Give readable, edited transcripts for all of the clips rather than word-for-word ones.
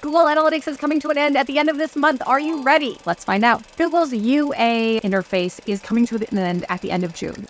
Google Analytics is coming to an end at the end of this month. Are you ready? Let's find out. Google's UA interface is coming to an end at the end of June.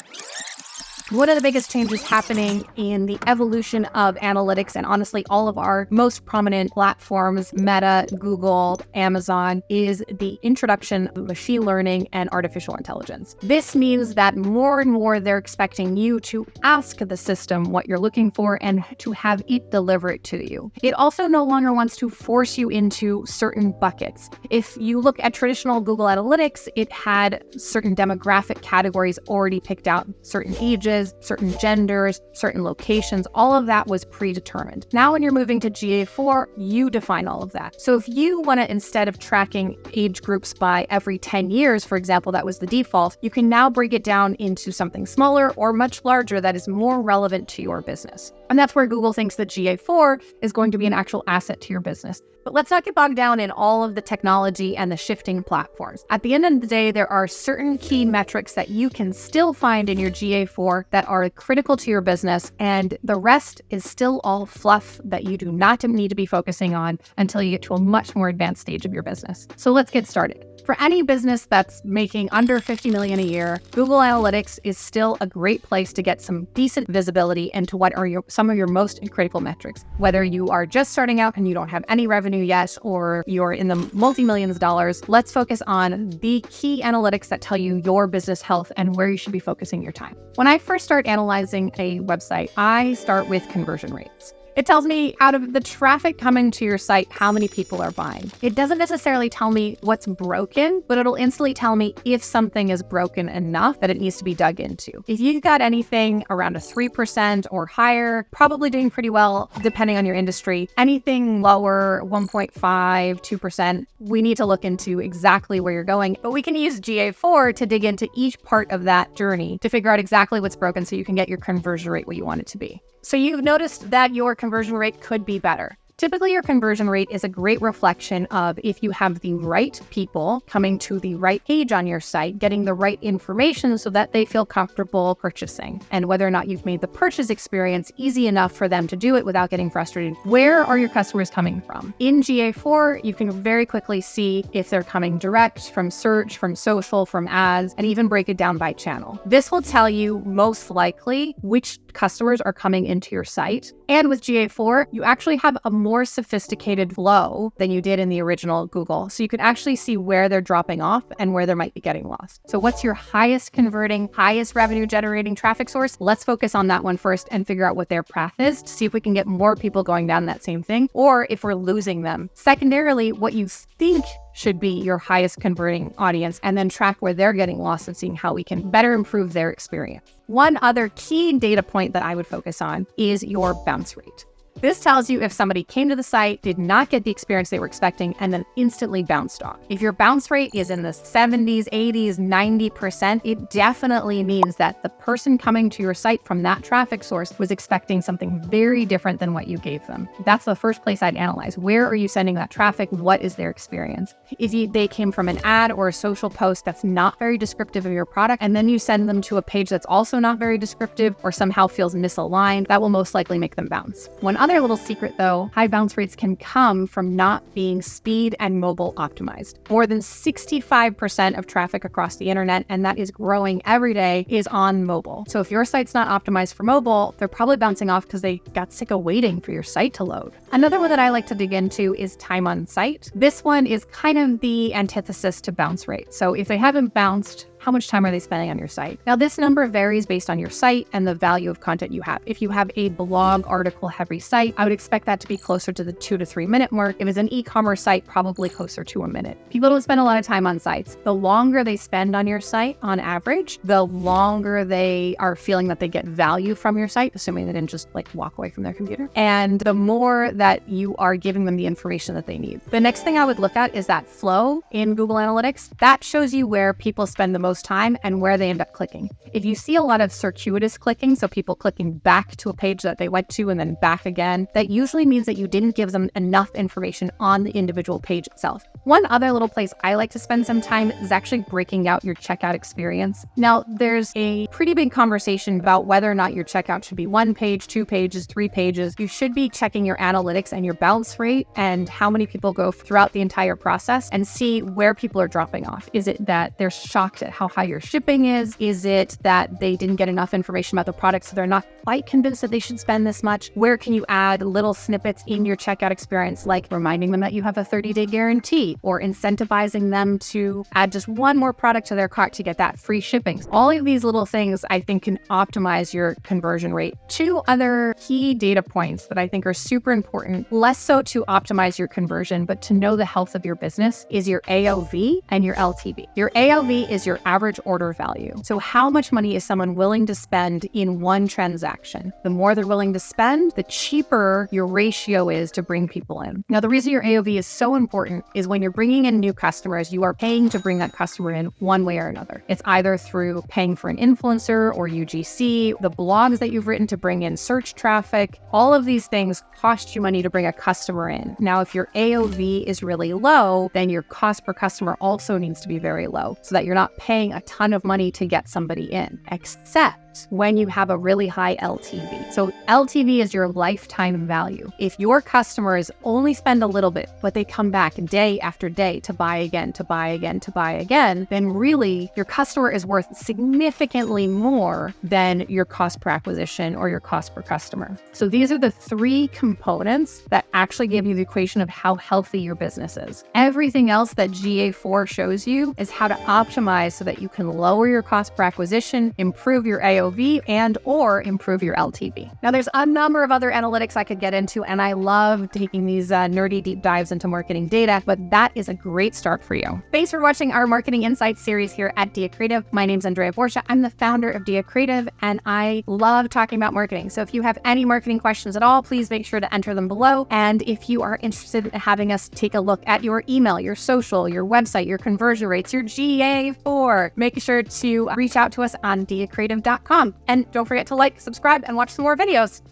One of the biggest changes happening in the evolution of analytics, and honestly all of our most prominent platforms, Meta, Google, Amazon, is the introduction of machine learning and artificial intelligence. This means that more and more they're expecting you to ask the system what you're looking for and to have it deliver it to you. It also no longer wants to force you into certain buckets. If you look at traditional Google Analytics, it had certain demographic categories already picked out, certain ages, certain genders, certain locations, all of that was predetermined. Now, when you're moving to GA4, you define all of that. So if you want to, instead of tracking age groups by every 10 years, for example, that was the default, you can now break it down into something smaller or much larger that is more relevant to your business. And that's where Google thinks that GA4 is going to be an actual asset to your business. But let's not get bogged down in all of the technology and the shifting platforms. At the end of the day, there are certain key metrics that you can still find in your GA4 that are critical to your business, and the rest is still all fluff that you do not need to be focusing on until you get to a much more advanced stage of your business. So let's get started. For any business that's making under 50 million a year, Google Analytics is still a great place to get some decent visibility into what are some of your most critical metrics. Whether you are just starting out and you don't have any revenue yet, or you're in the multi-millions of dollars, let's focus on the key analytics that tell you your business health and where you should be focusing your time. When I first start analyzing a website, I start with conversion rates. It tells me out of the traffic coming to your site, how many people are buying. It doesn't necessarily tell me what's broken, but it'll instantly tell me if something is broken enough that it needs to be dug into. If you've got anything around a 3% or higher, probably doing pretty well, depending on your industry. Anything lower, 1.5, 2%, we need to look into exactly where you're going. But we can use GA4 to dig into each part of that journey to figure out exactly what's broken so you can get your conversion rate where you want it to be. So you've noticed that your conversion rate could be better. Typically, your conversion rate is a great reflection of if you have the right people coming to the right page on your site, getting the right information so that they feel comfortable purchasing, and whether or not you've made the purchase experience easy enough for them to do it without getting frustrated. Where are your customers coming from? In GA4, you can very quickly see if they're coming direct, from search, from social, from ads, and even break it down by channel. This will tell you most likely which customers are coming into your site. And with GA4, you actually have a more sophisticated flow than you did in the original Google. So you can actually see where they're dropping off and where they might be getting lost. So what's your highest converting, highest revenue generating traffic source? Let's focus on that one first and figure out what their path is to see if we can get more people going down that same thing, or if we're losing them. Secondarily, what you think should be your highest converting audience, and then track where they're getting lost and seeing how we can better improve their experience. One other key data point that I would focus on is your bounce rate. This tells you if somebody came to the site, did not get the experience they were expecting, and then instantly bounced off. If your bounce rate is in the 70s, 80s, 90%, it definitely means that the person coming to your site from that traffic source was expecting something very different than what you gave them. That's the first place I'd analyze. Where are you sending that traffic? What is their experience? If they came from an ad or a social post that's not very descriptive of your product, and then you send them to a page that's also not very descriptive or somehow feels misaligned, that will most likely make them bounce. One other little secret though, high bounce rates can come from not being speed and mobile optimized. More than 65% of traffic across the internet, and that is growing every day, is on mobile. So if your site's not optimized for mobile, they're probably bouncing off because they got sick of waiting for your site to load. Another one that I like to dig into is time on site. This one is kind of the antithesis to bounce rate. So if they haven't bounced, how much time are they spending on your site? Now, this number varies based on your site and the value of content you have. If you have a blog article heavy site, I would expect that to be closer to the 2 to 3 minute mark. If it's an e-commerce site, probably closer to a minute. People don't spend a lot of time on sites. The longer they spend on your site on average, the longer they are feeling that they get value from your site, assuming they didn't just walk away from their computer. And the more that you are giving them the information that they need. The next thing I would look at is that flow in Google Analytics. That shows you where people spend the most time and where they end up clicking. If you see a lot of circuitous clicking, so people clicking back to a page that they went to and then back again, that usually means that you didn't give them enough information on the individual page itself. One other little place I like to spend some time is actually breaking out your checkout experience. Now, there's a pretty big conversation about whether or not your checkout should be 1 page, 2 pages, 3 pages. You should be checking your analytics and your bounce rate and how many people go throughout the entire process and see where people are dropping off. Is it that they're shocked at how high your shipping is? Is it that they didn't get enough information about the product, so they're not quite convinced that they should spend this much? Where can you add little snippets in your checkout experience, like reminding them that you have a 30-day guarantee or incentivizing them to add just one more product to their cart to get that free shipping? All of these little things I think can optimize your conversion rate. 2 other key data points that I think are super important, less so to optimize your conversion, but to know the health of your business, is your AOV and your LTV. Your AOV is your average order value. So how much money is someone willing to spend in one transaction? The more they're willing to spend, the cheaper your ratio is to bring people in. Now, the reason your AOV is so important is when you're bringing in new customers, you are paying to bring that customer in one way or another. It's either through paying for an influencer or UGC, the blogs that you've written to bring in search traffic. All of these things cost you money to bring a customer in. Now, if your AOV is really low, then your cost per customer also needs to be very low so that you're not paying a ton of money to get somebody in, except when you have a really high LTV. So LTV is your lifetime value. If your customers only spend a little bit, but they come back day after day to buy again, to buy again, to buy again, then really your customer is worth significantly more than your cost per acquisition or your cost per customer. So these are the 3 components that actually give you the equation of how healthy your business is. Everything else that GA4 shows you is how to optimize so that you can lower your cost per acquisition, improve your AOV, and or improve your LTV. Now, there's a number of other analytics I could get into, and I love taking these nerdy deep dives into marketing data, but that is a great start for you. Thanks for watching our Marketing Insights series here at Dia Creative. My name's Andrea Borcia. I'm the founder of Dia Creative, and I love talking about marketing. So if you have any marketing questions at all, please make sure to enter them below. And if you are interested in having us take a look at your email, your social, your website, your conversion rates, your GA4, make sure to reach out to us on diacreative.com. And don't forget to like, subscribe, and watch some more videos.